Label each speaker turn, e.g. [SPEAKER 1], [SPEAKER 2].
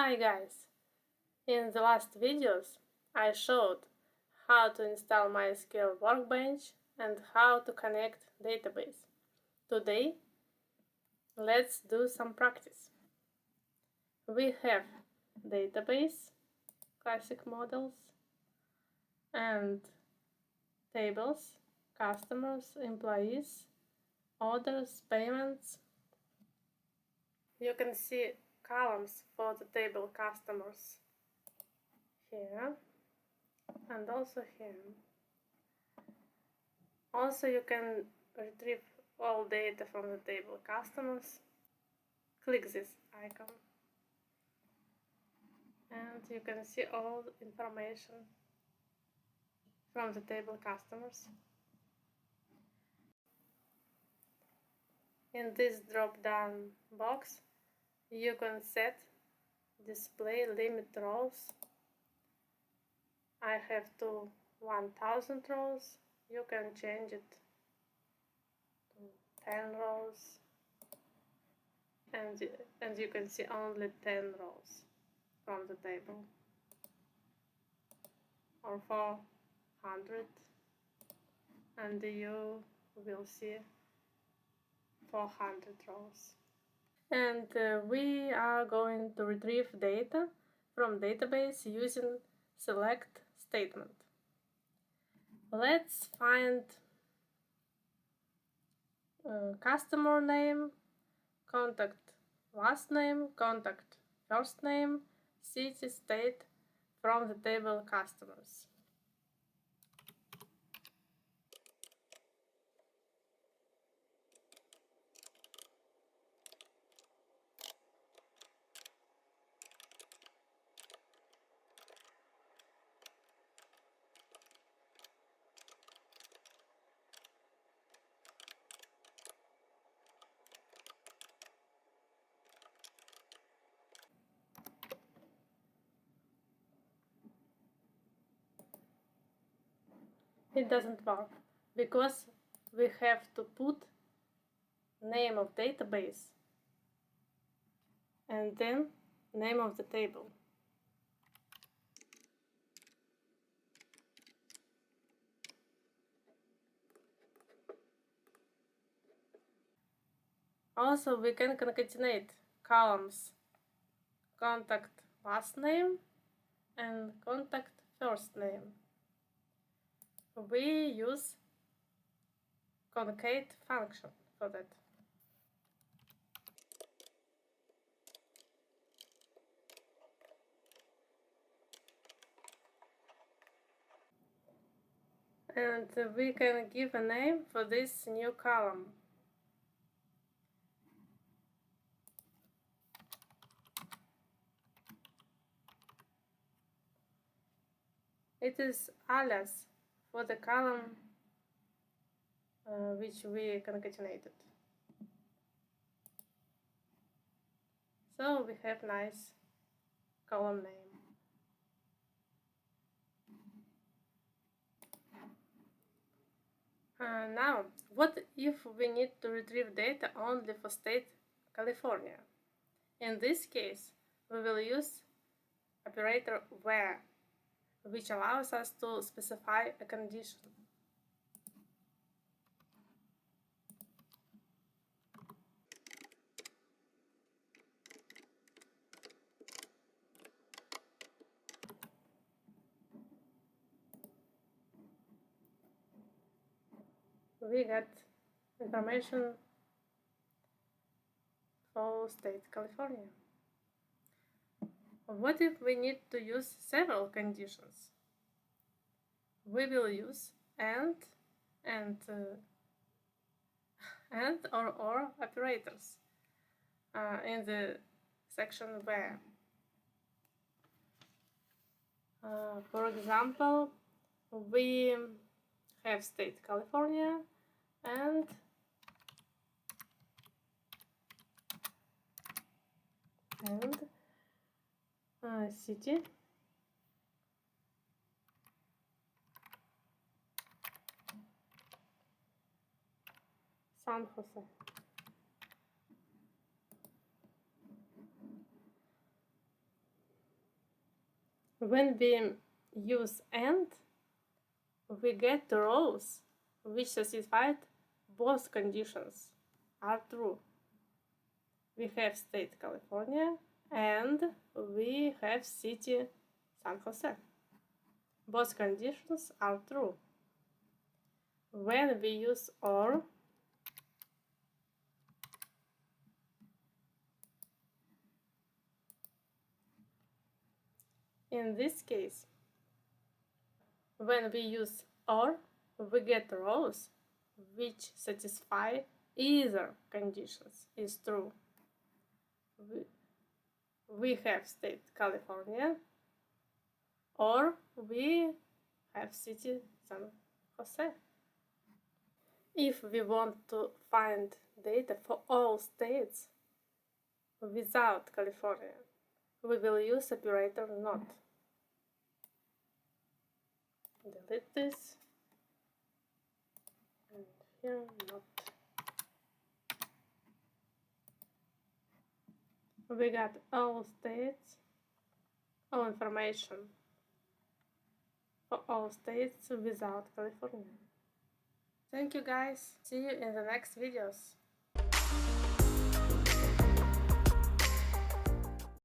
[SPEAKER 1] Hi guys! In the last videos I showed how to install My SQL Workbench and how to connect database. Today let's do some practice. We have database, classic models, and tables, customers, employees, orders, payments. You can see columns for the table customers here and also here. Also, you can retrieve all data from the table customers. Click this icon and you can see all information from the table customers. In this drop-down box you can set display limit rows. I have to 1000 rows. You can change it to 10 rows and you can see only 10 rows from the table, or 400, and you will see 400 rows. And we are going to retrieve data from database using select statement. Let's find customer name, contact last name, contact first name, city, state from the table customers. It doesn't work because we have to put name of database and then name of the table. Also, we can concatenate columns contact last name and contact first name. We use CONCAT function for that. And we can give a name for this new column. It is alias for the column which we concatenated. So we have nice column name. Now, what if we need to retrieve data only for state California? In this case, we will use operator where, which allows us to specify a condition. We get information for state California. What if we need to use several conditions? We will use and or operators in the section where. For example, we have state California and city San Jose. When we use AND, we get rows which satisfy both conditions are true. We have state California and we have city San Jose. Both conditions are true. When we use OR, in this case, when we use OR, we get rows which satisfy either conditions is true. We have state California or we have city San Jose. If we want to find data for all states without California, we will use operator not. Delete this, and here not. We got all states, all information for all states without California. Thank you guys. See you in the next videos.